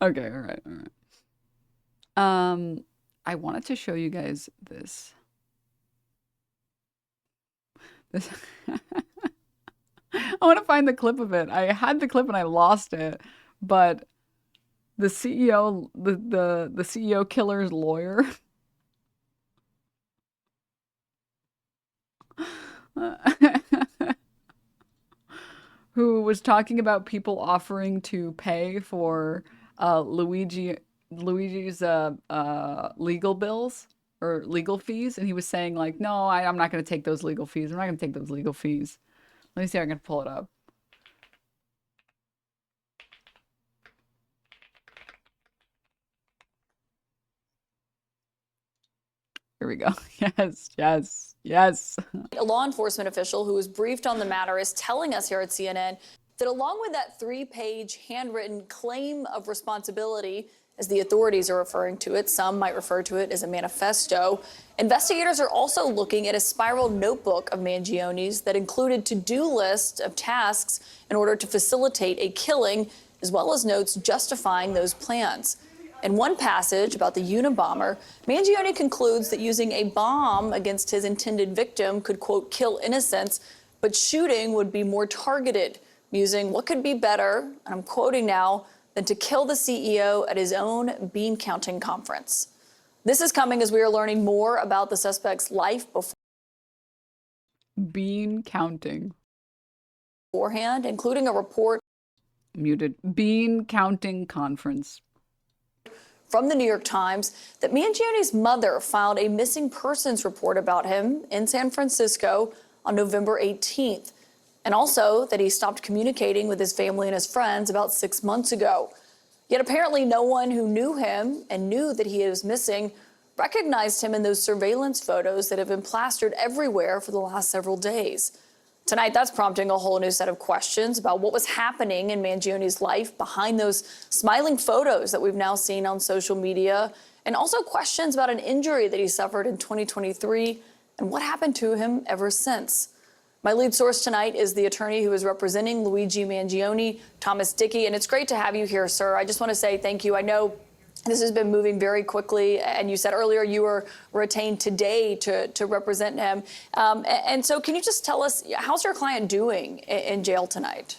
Okay, all right, all right. I wanted to show you guys this. This I want to find the clip of it. I had the clip and I lost it, but the CEO, the CEO killer's lawyer, who was talking about people offering to pay for Luigi's legal bills or legal fees, and he was saying like, no, I'm not going to take those legal fees. I'm not going to take those legal fees. Let me see if I can pull it up. Here we go. Yes, yes, yes. A law enforcement official who was briefed on the matter is telling us here at CNN that along with that 3-page handwritten claim of responsibility, as the authorities are referring to it, some might refer to it as a manifesto, investigators are also looking at a spiral notebook of Mangione's that included to-do lists of tasks in order to facilitate a killing, as well as notes justifying those plans. In one passage about the Unabomber, Mangione concludes that using a bomb against his intended victim could, quote, kill innocents, but shooting would be more targeted, musing what could be better, and I'm quoting now, than to kill the CEO at his own bean counting conference. This is coming as we are learning more about the suspect's life Bean counting. beforehand, including a report Muted. Bean counting conference. from the New York Times that Mangione's mother filed a missing persons report about him in San Francisco on November 18th, and also that he stopped communicating with his family and his friends about 6 months ago. Yet apparently no one who knew him and knew that he was missing recognized him in those surveillance photos that have been plastered everywhere for the last several days. Tonight, that's prompting a whole new set of questions about what was happening in Mangione's life behind those smiling photos that we've now seen on social media, and also questions about an injury that he suffered in 2023 and what happened to him ever since. My lead source tonight is the attorney who is representing Luigi Mangione, Thomas Dickey, and it's great to have you here, sir. I just want to say thank you. I know this has been moving very quickly, and you said earlier you were retained today to represent him. And so can you just tell us, how's your client doing in jail tonight?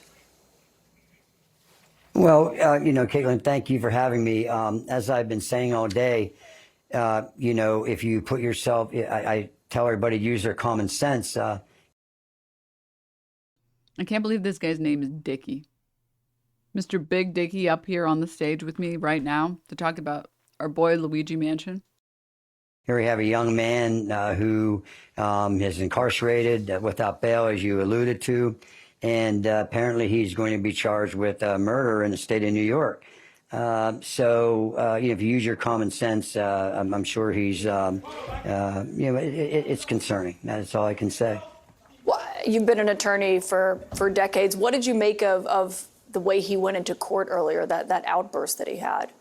Well, Caitlin, thank you for having me. As I've been saying all day, if you put yourself, I tell everybody to use their common sense. I can't believe this guy's name is Dickey. Mr. Big Dickey up here on the stage with me right now to talk about our boy Luigi Mansion. Here we have a young man who is incarcerated without bail, as you alluded to, and apparently he's going to be charged with murder in the state of New York. If you use your common sense, I'm sure he's, it's concerning. That's all I can say. Well, you've been an attorney for decades. What did you make of the way he went into court earlier, that outburst that he had?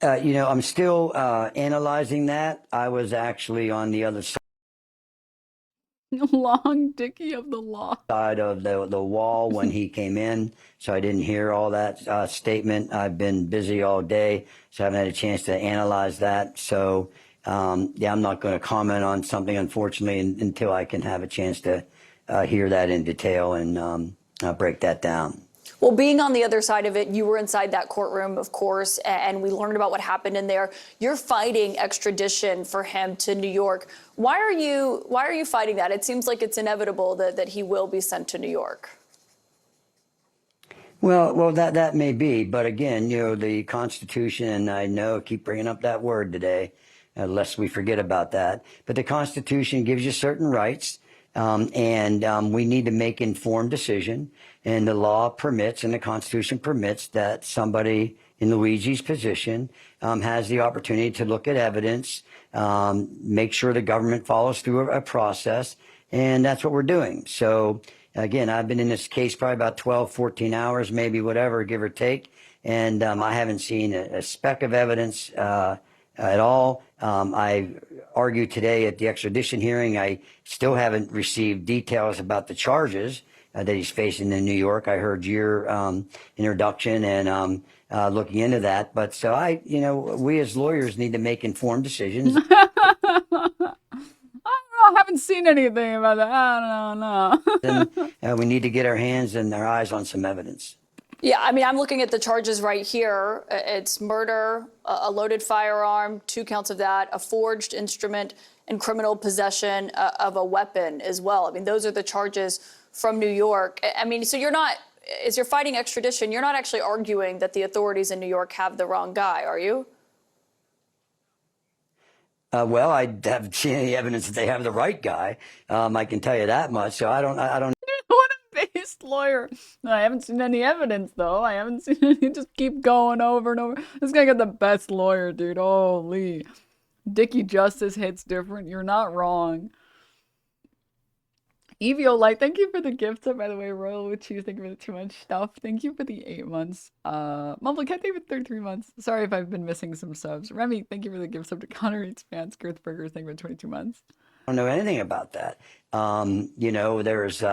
I'm still analyzing that. I was actually on the other Long Dickey of the law. side of the wall when he came in, so I didn't hear all that statement. I've been busy all day, so I haven't had a chance to analyze that. So, I'm not going to comment on something, unfortunately, until I can have a chance to hear that in detail and break that down. Well, being on the other side of it, you were inside that courtroom, of course, and we learned about what happened in there. You're fighting extradition for him to New York. Why are you fighting that? It seems like it's inevitable that he will be sent to New York. Well, that may be, but again, the Constitution, and I know I keep bringing up that word today, lest we forget about that. But the Constitution gives you certain rights. We need to make informed decision, and the law permits and the Constitution permits that somebody in Luigi's position has the opportunity to look at evidence, make sure the government follows through a process, and that's what we're doing. So again, I've been in this case probably about 12, 14 hours, maybe whatever, give or take, and I haven't seen a speck of evidence at all. I argued today at the extradition hearing. I still haven't received details about the charges, that he's facing in New York. I heard your introduction and looking into that. But so we as lawyers need to make informed decisions. I don't know. I haven't seen anything about that. I don't know. And we need to get our hands and our eyes on some evidence. Yeah, I mean, I'm looking at the charges right here. It's murder, a loaded firearm, 2 counts of that, a forged instrument, and criminal possession of a weapon as well. I mean, those are the charges from New York. I mean, so as you're fighting extradition, you're not actually arguing that the authorities in New York have the wrong guy, are you? Well, I haven't seen any evidence that they have the right guy. I can tell you that much. So I don't. What a based lawyer. No, I haven't seen any evidence, though. I haven't seen any. Just keep going over and over. This guy got the best lawyer, dude. Holy. Dickie Justice hits different. You're not wrong. Evio Light, thank you for the gift sub, by the way. Royal with Cheese, thank you for the too much stuff. Thank you for the 8 months. Mumble Cat, thank you for 33 months. Sorry if I've been missing some subs. Remy, thank you for the gift sub to Connor Eats Fans. Girth Burgers, thank you for 22 months. I don't know anything about that. There's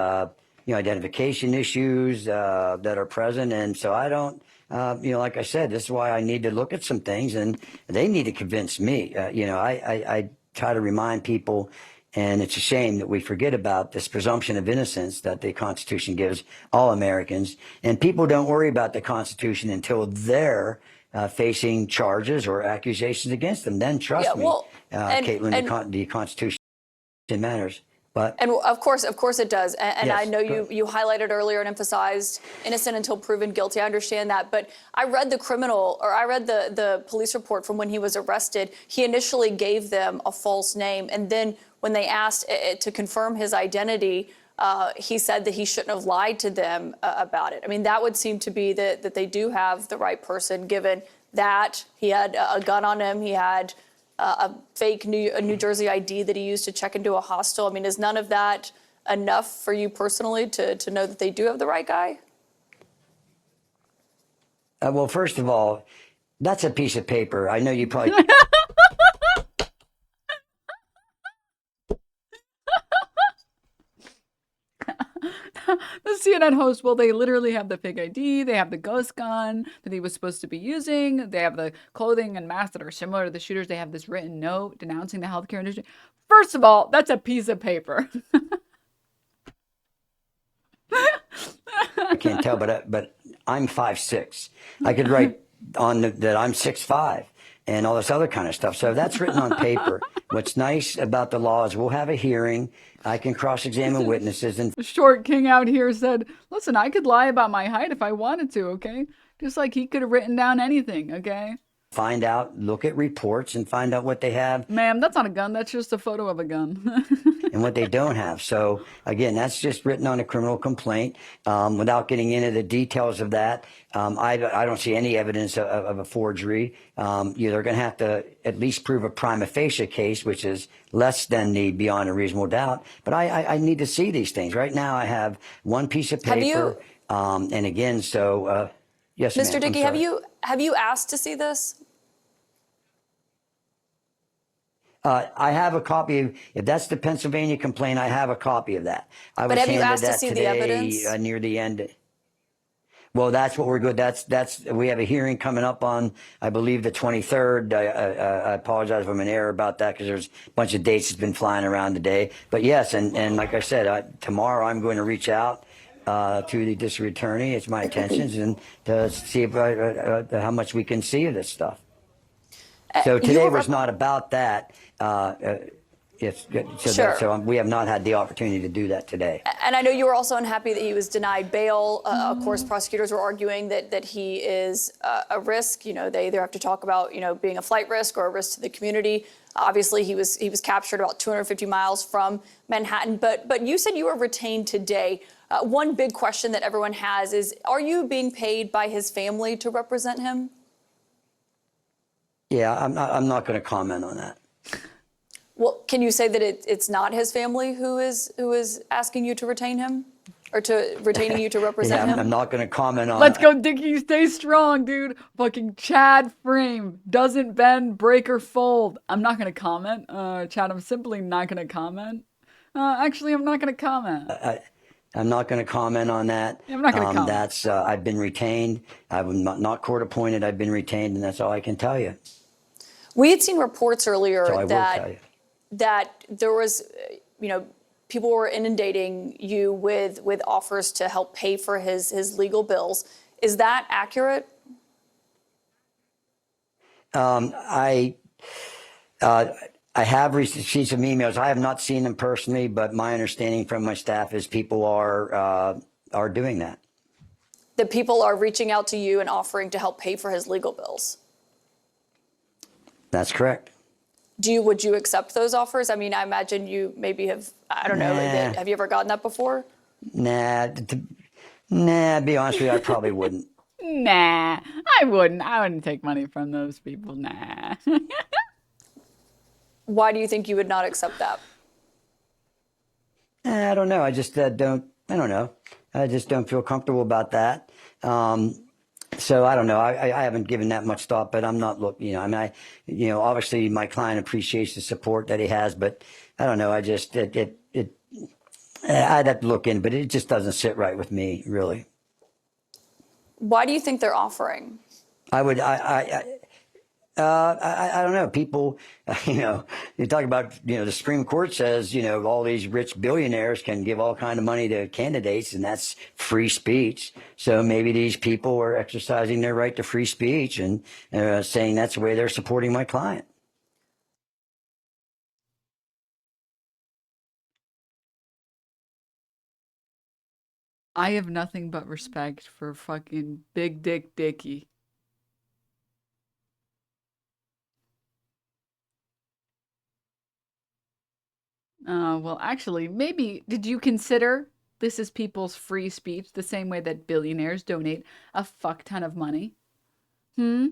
identification issues that are present, and so I don't. Like I said, this is why I need to look at some things, and they need to convince me. I try to remind people, and it's a shame that we forget about this presumption of innocence that the Constitution gives all Americans, and people don't worry about the Constitution until they're facing charges or accusations against them. Then trust me, Caitlin, the Constitution matters. And of course it does. And yes, I know you highlighted earlier and emphasized innocent until proven guilty. I understand that. But I read the police report from when he was arrested. He initially gave them a false name. And then when they asked to confirm his identity, he said that he shouldn't have lied to them about it. I mean, that would seem to be that they do have the right person, given that he had a gun on him. He had a fake New Jersey ID that he used to check into a hostel. I mean, is none of that enough for you personally to know that they do have the right guy? Well, first of all, that's a piece of paper. I know you probably... The CNN host, well, they literally have the fake ID, they have the ghost gun that he was supposed to be using, they have the clothing and masks that are similar to the shooters, they have this written note denouncing the healthcare industry. First of all, that's a piece of paper. I can't tell, but I'm 5'6". I could write on that I'm 6'5", and all this other kind of stuff. So that's written on paper. What's nice about the law is we'll have a hearing. I can cross-examine witnesses. And Short King out here said, listen, I could lie about my height if I wanted to, okay? Just like he could have written down anything, okay? Find out, look at reports and find out what they have. Ma'am, that's not a gun. That's just a photo of a gun. And what they don't have. So again, that's just written on a criminal complaint. Without getting into the details of that, I don't see any evidence of a forgery. They're going to have to at least prove a prima facie case, which is less than the beyond a reasonable doubt. But I need to see these things. Right now I have one piece of paper. And again, so yes, Mr. Dickey, have you asked to see this? I have a copy. If that's the Pennsylvania complaint, I have a copy of that. But have you asked to see the evidence? Near the end. Well, that's what we're good. We have a hearing coming up on, I believe, the 23rd. I apologize if I'm in error about that because there's a bunch of dates that's been flying around today. But yes, and like I said, tomorrow I'm going to reach out to the district attorney. It's my intentions and to see if, how much we can see of this stuff. So today was not about that. So we have not had the opportunity to do that today. And I know you were also unhappy that he was denied bail. Of course, prosecutors were arguing that he is a risk. They either have to talk about being a flight risk or a risk to the community. Obviously, he was captured about 250 miles from Manhattan. But you said you were retained today. One big question that everyone has is: are you being paid by his family to represent him? Yeah, I'm not going to comment on that. Well, can you say that it's not his family who is asking you to retain him, or retaining you to represent him? I'm not going to comment on. Let's go, Dickie. Stay strong, dude. Fucking Chad Frame doesn't bend, break, or fold. I'm not going to comment. Chad, I'm simply not going to comment. Actually, I'm not going to comment. I'm not going to comment on that. I'm not going to comment. That's I've been retained. I'm not court appointed. I've been retained, and that's all I can tell you. We had seen reports earlier So I will tell you that there was, people were inundating you with offers to help pay for his legal bills. Is that accurate? I have received some emails. I have not seen them personally, but my understanding from my staff is people are doing that. That people are reaching out to you and offering to help pay for his legal bills? That's correct. Would you accept those offers? I mean, I imagine you maybe have, I don't know, have you ever gotten that before? Nah, to be honest with you, I probably wouldn't. Nah, I wouldn't. I wouldn't take money from those people. Nah. Why do you think you would not accept that? I don't know. I just I don't know. I just don't feel comfortable about that. So I don't know. I haven't given that much thought, but I'm not looking, I mean, obviously my client appreciates the support that he has, but I don't know. I just, I'd have to look in, but it just doesn't sit right with me, really. Why do you think they're offering? I don't know. People, you talk about, the Supreme Court says, all these rich billionaires can give all kind of money to candidates, and that's free speech. So maybe these people are exercising their right to free speech and saying that's the way they're supporting my client. I have nothing but respect for fucking Big Dick Dickie. Well, actually, maybe did you consider this is people's free speech the same way that billionaires donate a fuck ton of money? Hmm?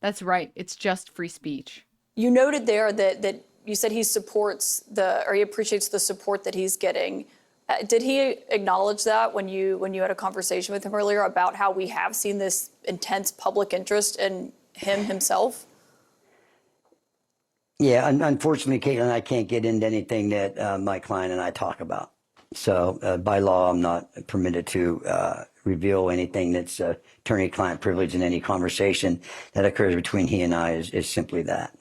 That's right. It's just free speech. You noted there that you said he supports or he appreciates the support that he's getting. Did he acknowledge that when you had a conversation with him earlier about how we have seen this intense public interest in him himself? Yeah, unfortunately, Caitlin, I can't get into anything that my client and I talk about. So by law, I'm not permitted to reveal anything that's attorney-client privilege in any conversation that occurs between he and I is simply that.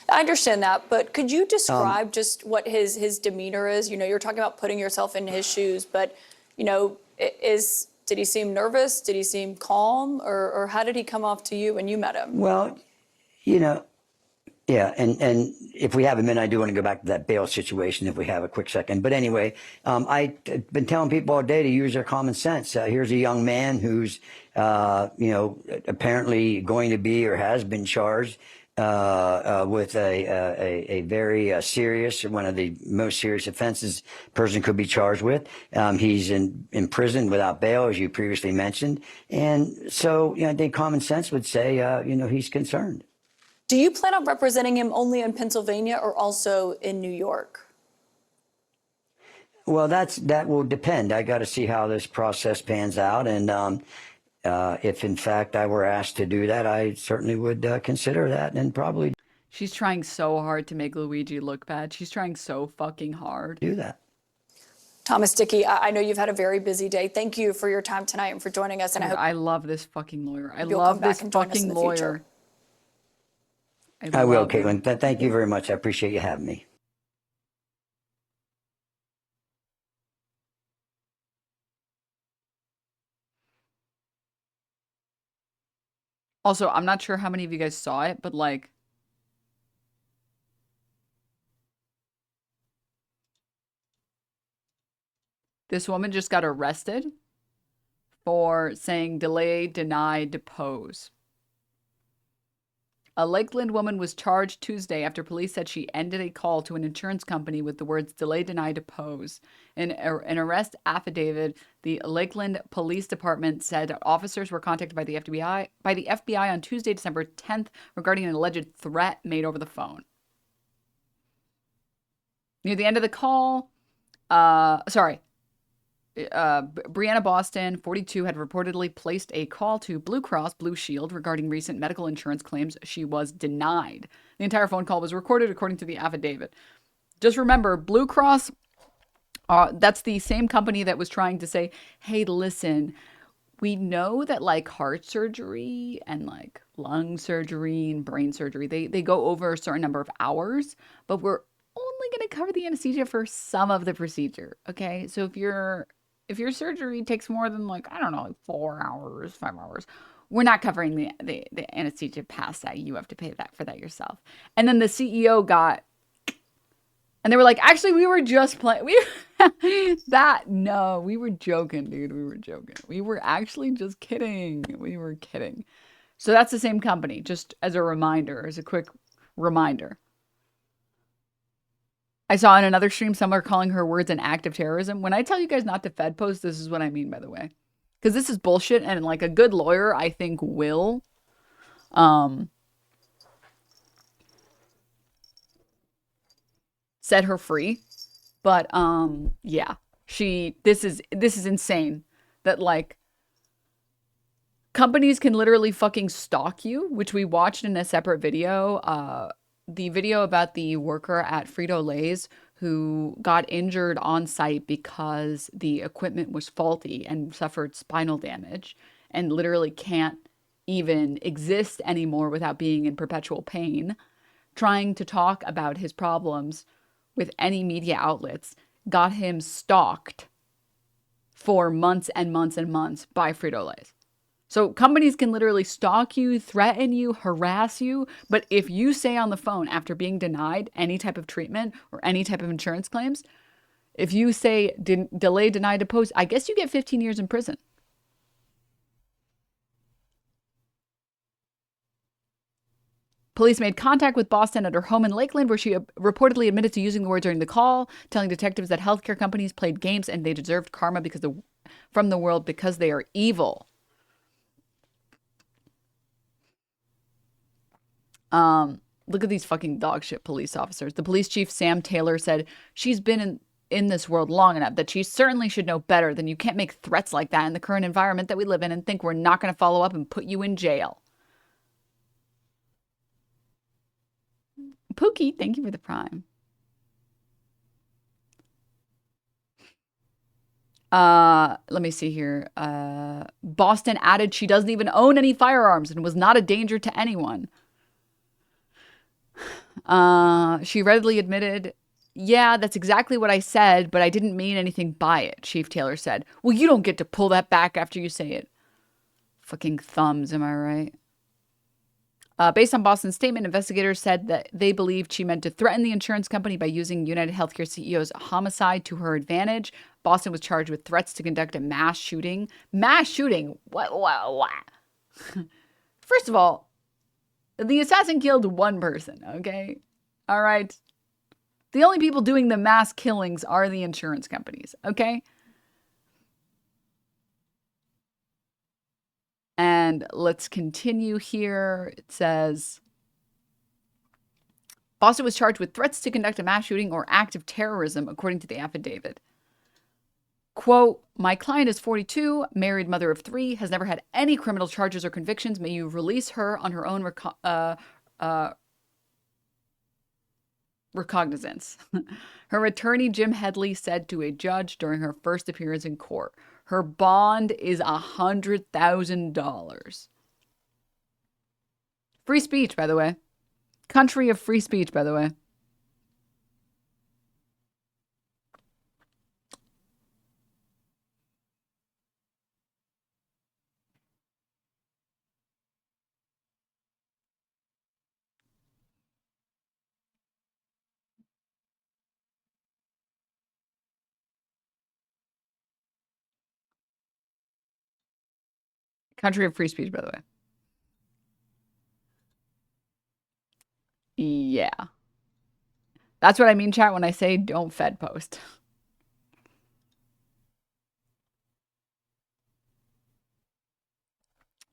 I understand that, but could you describe just what his demeanor is? You're talking about putting yourself in his shoes, but, did he seem nervous? Did he seem calm? Or how did he come off to you when you met him? Well, yeah, and if we have a minute, I do want to go back to that bail situation if we have a quick second. But anyway, I've been telling people all day to use their common sense. Here's a young man who's, apparently going to be or has been charged with a very serious, one of the most serious offenses a person could be charged with. He's in prison without bail, as you previously mentioned. And so, I think common sense would say, he's concerned. Do you plan on representing him only in Pennsylvania or also in New York? Well, that will depend. I got to see how this process pans out. And if, in fact, I were asked to do that, I certainly would consider that and probably She's trying so hard to make Luigi look bad. She's trying so fucking hard. do that. Thomas Dickey, I know you've had a very busy day. Thank you for your time tonight and for joining us. And Dude, I hope I love this fucking lawyer. I you'll love come back this and join us in fucking the lawyer. future. I will, love him. Caitlin. Thank you very much. I appreciate you having me. Also, I'm not sure how many of you guys saw it, but like, this woman just got arrested for saying delay, deny, depose. A Lakeland woman was charged Tuesday after police said she ended a call to an insurance company with the words delay, deny, depose. In an arrest affidavit, the Lakeland Police Department said officers were contacted by the FBI on Tuesday, December 10th, regarding an alleged threat made over the phone. Near the end of the call, Brianna Boston, 42, had reportedly placed a call to Blue Cross Blue Shield regarding recent medical insurance claims. She was denied. The entire phone call was recorded according to the affidavit. Just remember, Blue Cross That's the same company that was trying to say, hey, listen, we know that like heart surgery and like lung surgery and brain surgery, they go over a certain number of hours, but we're only going to cover the anesthesia for some of the procedure. Okay. So if your surgery takes more than like, I don't know, like 4 hours, 5 hours, we're not covering the anesthesia past that. You have to pay that for that yourself. And then the CEO got, and they were like, actually, we were just playing. No, we were joking, dude. We were joking. We were actually just kidding. We were kidding. So that's the same company, just as a reminder, as a quick reminder. I saw in another stream someone calling her words an act of terrorism. When I tell you guys not to Fed post, this is what I mean, by the way. Because this is bullshit, and like a good lawyer, I think, will set her free. But yeah. This is insane that like companies can literally fucking stalk you, which we watched in a separate video. The video about the worker at Frito-Lay's who got injured on site because the equipment was faulty and suffered spinal damage and literally can't even exist anymore without being in perpetual pain, trying to talk about his problems with any media outlets, got him stalked for months and months and months by Frito-Lay's. So companies can literally stalk you, threaten you, harass you. But if you say on the phone after being denied any type of treatment or any type of insurance claims, if you say delay, denied to post, I guess you get 15 years in prison. Police made contact with Boston at her home in Lakeland, where she reportedly admitted to using the word during the call, telling detectives that healthcare companies played games and they deserved karma from the world because they are evil. Look at these fucking dog shit police officers. The police chief, Sam Taylor, said she's been in this world long enough that she certainly should know better than you can't make threats like that in the current environment that we live in and think we're not going to follow up and put you in jail. Pookie, thank you for the prime. Let me see here. Boston added she doesn't even own any firearms and was not a danger to anyone. She readily admitted, yeah, that's exactly what I said, but I didn't mean anything by it, Chief Taylor said. Well, you don't get to pull that back after you say it. Fucking thumbs, am I right? Based on Boston's statement, investigators said that they believed she meant to threaten the insurance company by using United Healthcare CEO's homicide to her advantage. Boston was charged with threats to conduct a mass shooting. Mass shooting? What? First of all, the assassin killed one person, okay? All right? The only people doing the mass killings are the insurance companies, okay? And let's continue here. It says, Boston was charged with threats to conduct a mass shooting or act of terrorism, according to the affidavit. Quote, my client is 42, married mother of 3, has never had any criminal charges or convictions. May you release her on her own recognizance. Her attorney, Jim Headley, said to a judge during her first appearance in court, her bond is $100,000. Free speech, by the way. Country of free speech, by the way. Country of free speech, by the way. Yeah. That's what I mean, chat, when I say don't Fed post.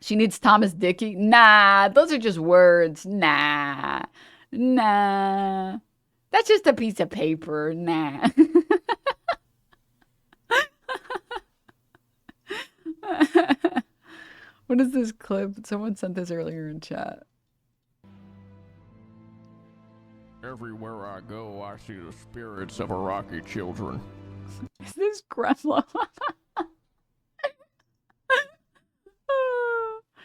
She needs Thomas Dickey? Nah, those are just words. Nah. That's just a piece of paper. Nah. What is this clip? Someone sent this earlier in chat. Everywhere I go, I see the spirits of Iraqi children. Is this grandma?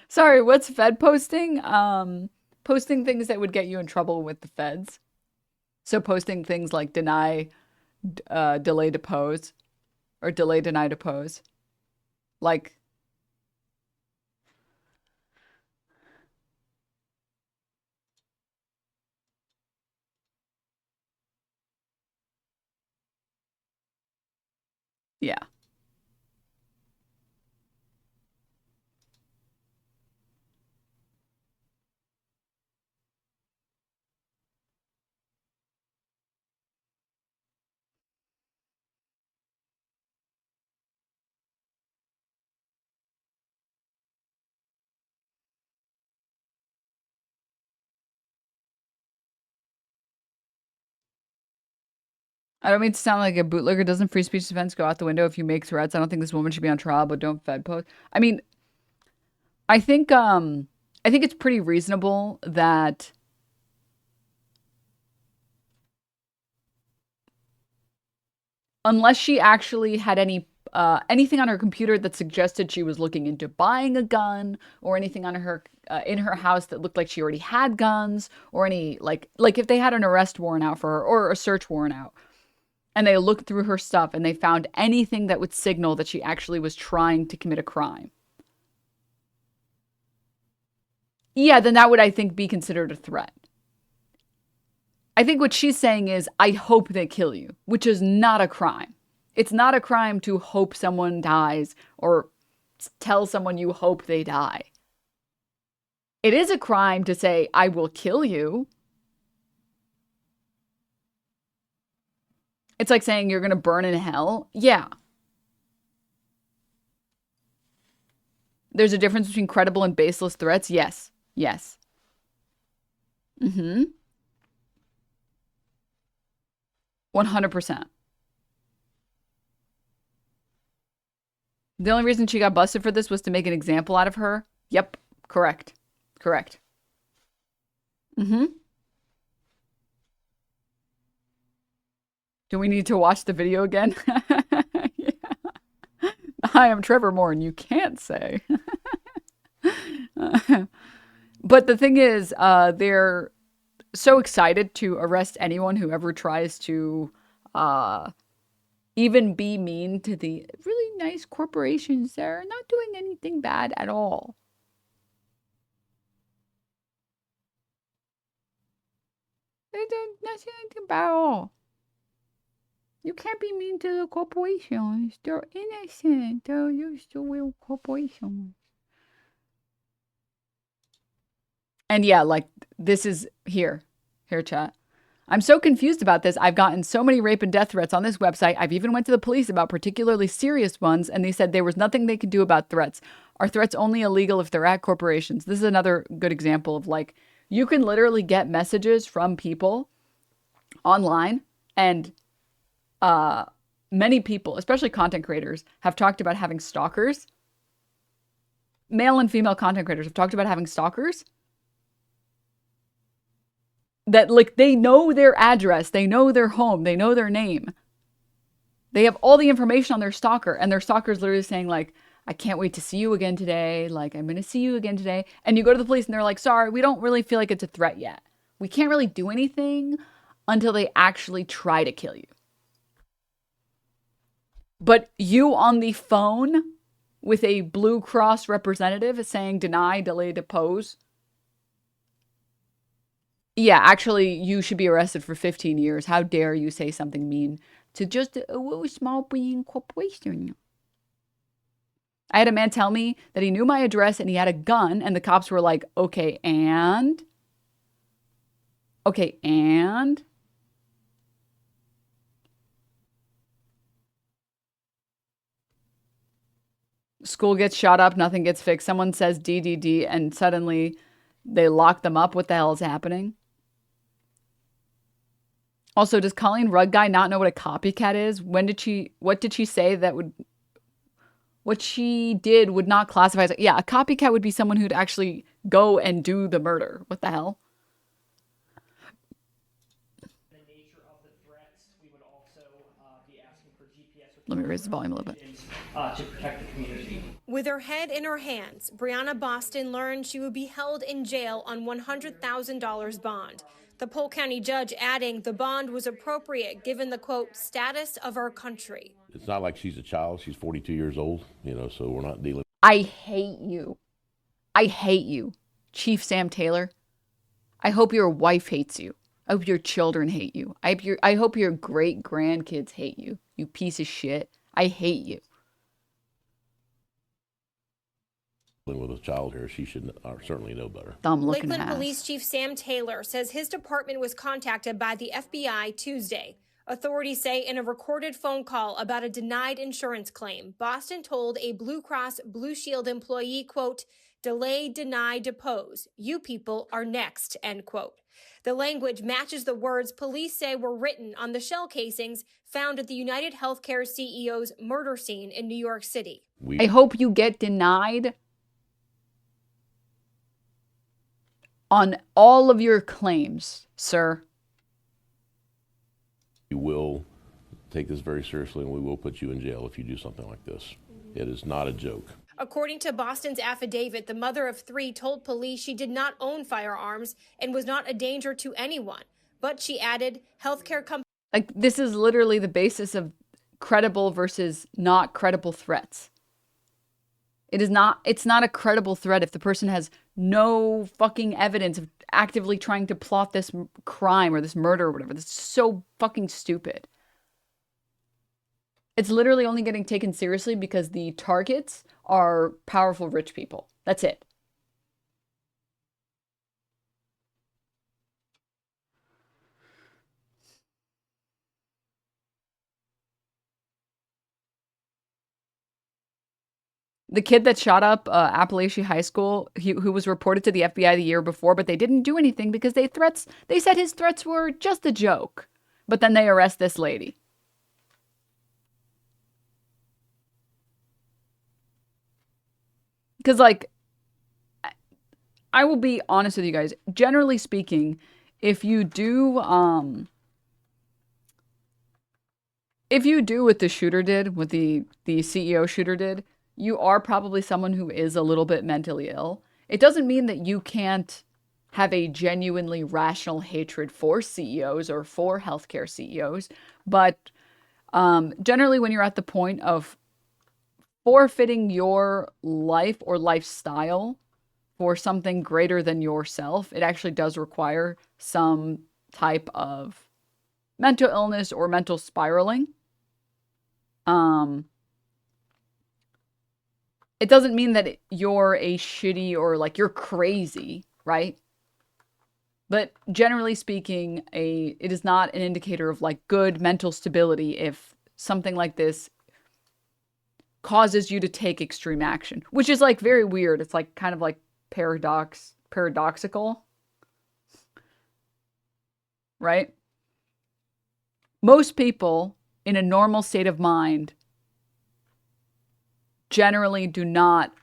Sorry, what's Fed posting? Posting things that would get you in trouble with the feds. So posting things like deny, delay depose, or delay deny depose. Like, yeah. I don't mean to sound like a bootlegger. Doesn't free speech defense go out the window if you make threats? I don't think this woman should be on trial, but don't Fed post. I mean, I think I think it's pretty reasonable that unless she actually had anything on her computer that suggested she was looking into buying a gun, or anything on her in her house that looked like she already had guns, or any like if they had an arrest warrant out for her or a search warrant out, and they looked through her stuff and they found anything that would signal that she actually was trying to commit a crime. Yeah, then that would, I think, be considered a threat. I think what she's saying is, I hope they kill you, which is not a crime. It's not a crime to hope someone dies or tell someone you hope they die. It is a crime to say, I will kill you. It's like saying you're going to burn in hell. Yeah. There's a difference between credible and baseless threats. Yes. Yes. Mm-hmm. 100%. The only reason she got busted for this was to make an example out of her. Yep. Correct. Correct. Mm-hmm. Do we need to watch the video again? Yeah. Hi, I'm Trevor Moore, and you can't say. But the thing is, they're so excited to arrest anyone who ever tries to uh, even be mean to the really nice corporations that are not doing anything bad at all. They don't not doing anything bad at all. You can't be mean to the corporations. They're innocent. They're just a real corporation. And yeah, like this is here, chat. I'm so confused about this. I've gotten so many rape and death threats on this website. I've even went to the police about particularly serious ones, and they said there was nothing they could do about threats. Are threats only illegal if they're at corporations? This is another good example of like you can literally get messages from people online, and many people, especially content creators, have talked about having stalkers. Male and female content creators have talked about having stalkers that like they know their address, they know their home, they know their name. They have all the information on their stalker, and their stalker's literally saying like, I can't wait to see you again today. Like, I'm going to see you again today. And you go to the police and they're like, sorry, we don't really feel like it's a threat yet. We can't really do anything until they actually try to kill you. But you on the phone with a Blue Cross representative saying deny, delay, depose. Yeah, actually, you should be arrested for 15 years. How dare you say something mean to just a little small being corporation? I had a man tell me that he knew my address and he had a gun, and the cops were like, okay, and? Okay, and? School gets shot up, nothing gets fixed. Someone says DDD, and suddenly they lock them up. What the hell is happening? Also, does Colleen Rugg guy not know what a copycat is? What did she say that would, what she did would not classify as, yeah, a copycat would be someone who'd actually go and do the murder. What the hell? Let me raise the volume a little bit. To protect the community. With her head in her hands, Breonna Boston learned she would be held in jail on $100,000 bond. The Polk County judge adding the bond was appropriate given the, quote, status of our country. It's not like she's a child. She's 42 years old, so we're not dealing. I hate you. I hate you, Chief Sam Taylor. I hope your wife hates you. I hope your children hate you. I hope your great grandkids hate you. You piece of shit. I hate you. With a child here, she should certainly know better. Lakeland Police Chief Sam Taylor says his department was contacted by the FBI Tuesday. Authorities say in a recorded phone call about a denied insurance claim, Boston told a Blue Cross Blue Shield employee, quote, delay, deny, depose. You people are next, end quote. The language matches the words police say were written on the shell casings found at the United Healthcare CEO's murder scene in New York City. I hope you get denied on all of your claims, sir. We will take this very seriously, and we will put you in jail if you do something like this. It is not a joke. According to Boston's affidavit, the mother of three told police she did not own firearms and was not a danger to anyone. But she added, healthcare companies. Like, this is literally the basis of credible versus not credible threats. It's not a credible threat if the person has no fucking evidence of actively trying to plot this crime or this murder or whatever. This is so fucking stupid. It's literally only getting taken seriously because the targets are powerful rich people. That's it. The kid that shot up Appalachia High School, who was reported to the FBI the year before, but they didn't do anything because they said his threats were just a joke. But then they arrest this lady. Because, like, I will be honest with you guys. Generally speaking, if you do what the shooter did, what the CEO shooter did, you are probably someone who is a little bit mentally ill. It doesn't mean that you can't have a genuinely rational hatred for CEOs or for healthcare CEOs. But generally, when you're at the point of forfeiting your life or lifestyle for something greater than yourself, it actually does require some type of mental illness or mental spiraling. It doesn't mean that you're a shitty or like you're crazy, right? But generally speaking, it is not an indicator of like good mental stability if something like this causes you to take extreme action, which is like very weird. It's like kind of like paradoxical, right? Most people in a normal state of mind generally do not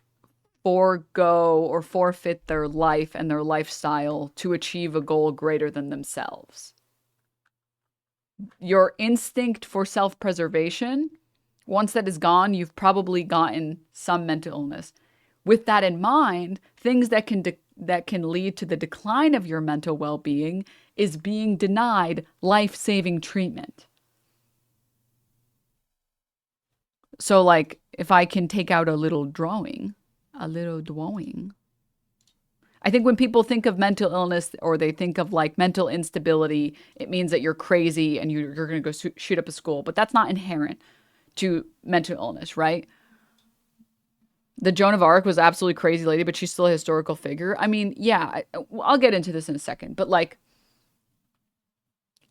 forego or forfeit their life and their lifestyle to achieve a goal greater than themselves. Your instinct for self-preservation, once that is gone, you've probably gotten some mental illness. With that in mind, things that can lead to the decline of your mental well-being is being denied life-saving treatment. So, like, if I can take out a little drawing, I think when people think of mental illness or they think of like mental instability, it means that you're crazy and you're going to go shoot up a school. But that's not inherent to mental illness, right? The Joan of Arc was absolutely crazy lady, but she's still a historical figure. I mean, yeah, I'll get into this in a second. But like,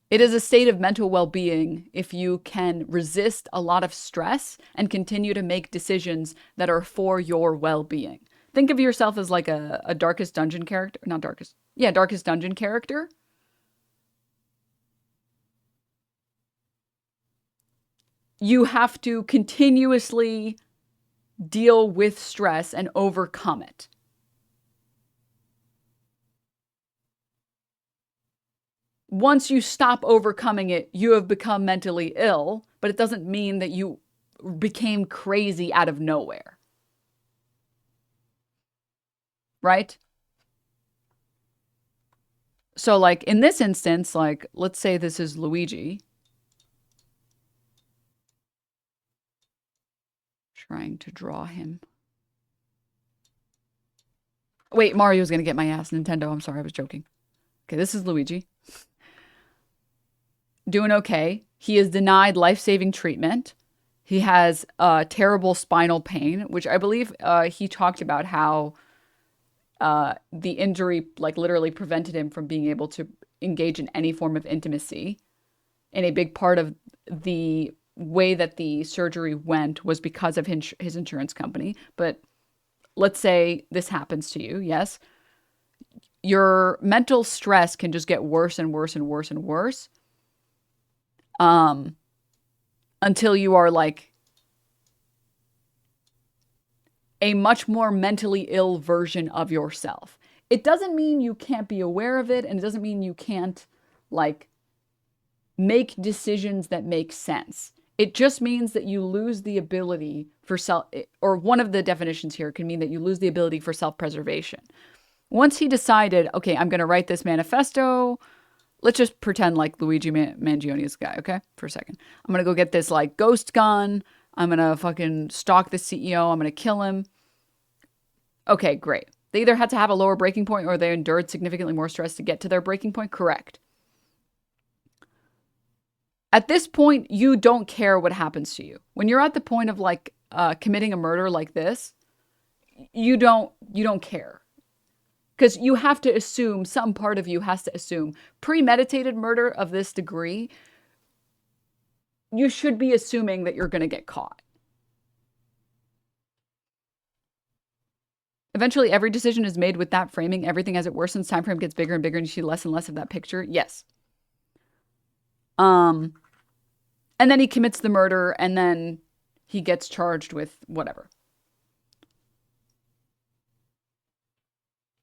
it is a state of mental well-being if you can resist a lot of stress and continue to make decisions that are for your well-being. Think of yourself as like a Darkest Dungeon character. Not Darkest. Yeah, Darkest Dungeon character. You have to continuously deal with stress and overcome it. Once you stop overcoming it, you have become mentally ill, but it doesn't mean that you became crazy out of nowhere. Right? So, like, in this instance, like, let's say this is Luigi. Trying to draw him. Wait, Mario's gonna get my ass. Nintendo, I'm sorry, I was joking. Okay, this is Luigi. Doing okay. He is denied life-saving treatment. He has terrible spinal pain, which I believe he talked about how the injury, like, literally prevented him from being able to engage in any form of intimacy. And a big part of the way that the surgery went was because of his insurance company. But let's say this happens to you, yes. Your mental stress can just get worse and worse and worse and worse. Until you are like a much more mentally ill version of yourself. It doesn't mean you can't be aware of it, and it doesn't mean you can't, like, make decisions that make sense. It just means that you lose the ability for or one of the definitions here can mean that you lose the ability for self-preservation. Once he decided, okay, I'm going to write this manifesto. Let's just pretend like Luigi Mangione is the guy, okay? For a second. I'm going to go get this, like, ghost gun. I'm going to fucking stalk the CEO. I'm going to kill him. Okay, great. They either had to have a lower breaking point or they endured significantly more stress to get to their breaking point. Correct. At this point, you don't care what happens to you. When you're at the point of, like, committing a murder like this, you don't care. Because you have to assume, some part of you has to assume, premeditated murder of this degree, you should be assuming that you're going to get caught. Eventually, every decision is made with that framing. Everything as it worsens, time frame gets bigger and bigger, and you see less and less of that picture. Yes. And then he commits the murder, and then he gets charged with whatever.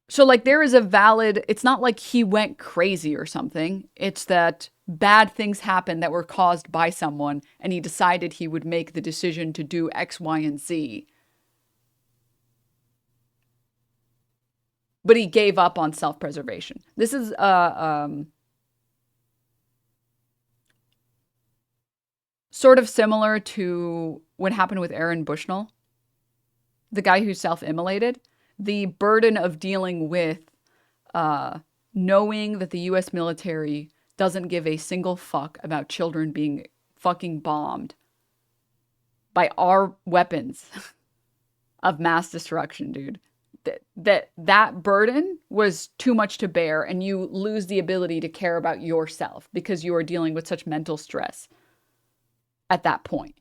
So, like, there is a valid, it's not like he went crazy or something. It's that bad things happened that were caused by someone, and he decided he would make the decision to do X, Y, and Z. But he gave up on self-preservation. This is sort of similar to what happened with Aaron Bushnell, the guy who self-immolated. The burden of dealing with knowing that the U.S. military doesn't give a single fuck about children being fucking bombed by our weapons of mass destruction, dude. That burden was too much to bear, and you lose the ability to care about yourself because you are dealing with such mental stress at that point.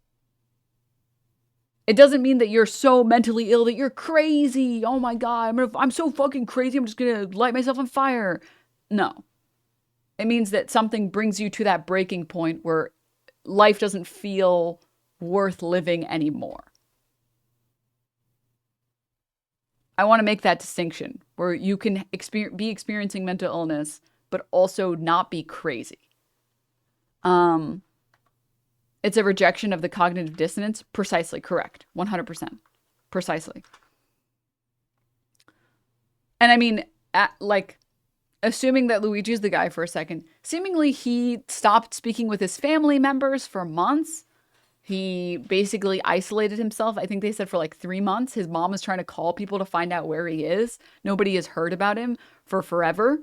It doesn't mean that you're so mentally ill that you're crazy. Oh my God, I'm so fucking crazy. I'm just going to light myself on fire. No. It means that something brings you to that breaking point where life doesn't feel worth living anymore. I want to make that distinction where you can be experiencing mental illness, but also not be crazy. It's a rejection of the cognitive dissonance. Precisely correct. 100%. Precisely. And I mean, like, assuming that Luigi's the guy for a second, seemingly he stopped speaking with his family members for months. He basically isolated himself. I think they said for like 3 months. His mom is trying to call people to find out where he is. Nobody has heard about him for forever.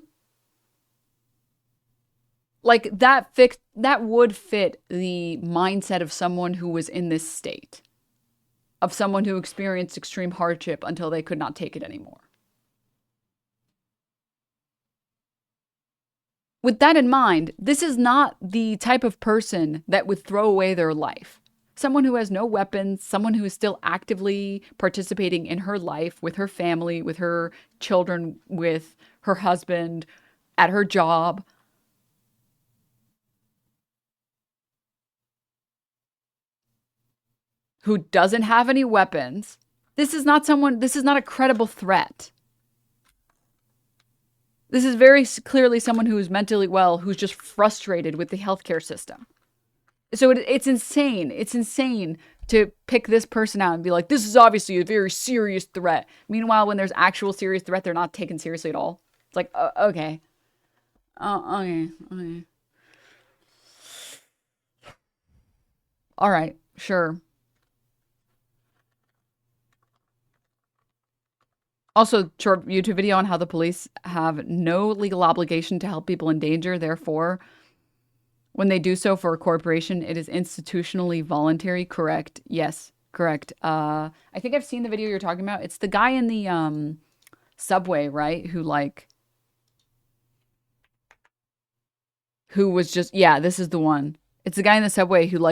Like, that would fit the mindset of someone who was in this state. Of someone who experienced extreme hardship until they could not take it anymore. With that in mind, this is not the type of person that would throw away their life. Someone who has no weapons, someone who is still actively participating in her life, with her family, with her children, with her husband, at her job. Who doesn't have any weapons. This is not a credible threat. This is very clearly someone who is mentally well, who's just frustrated with the healthcare system. So it's insane. It's insane to pick this person out and be like, this is obviously a very serious threat. Meanwhile, when there's actual serious threat, they're not taken seriously at all. It's like, okay. Okay. All right, sure. Also, short YouTube video on how the police have no legal obligation to help people in danger. Therefore, when they do so for a corporation, it is institutionally voluntary. Correct. Yes, correct. I think I've seen the video you're talking about. It's the guy in the subway, right? Who was just, yeah, this is the one. It's the guy in the subway who